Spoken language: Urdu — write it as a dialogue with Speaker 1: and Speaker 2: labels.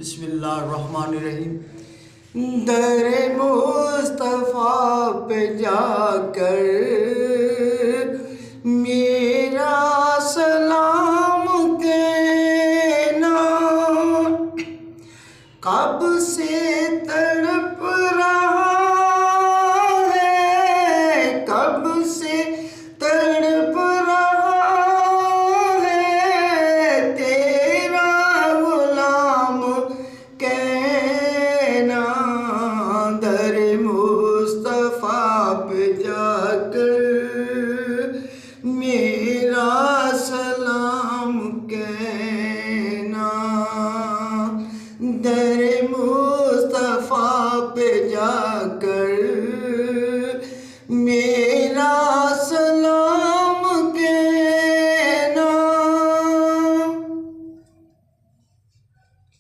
Speaker 1: بسم اللہ الرحمن الرحیم۔ در مصطفیٰ پہ جا کر میرا سلام کہنا، کب سے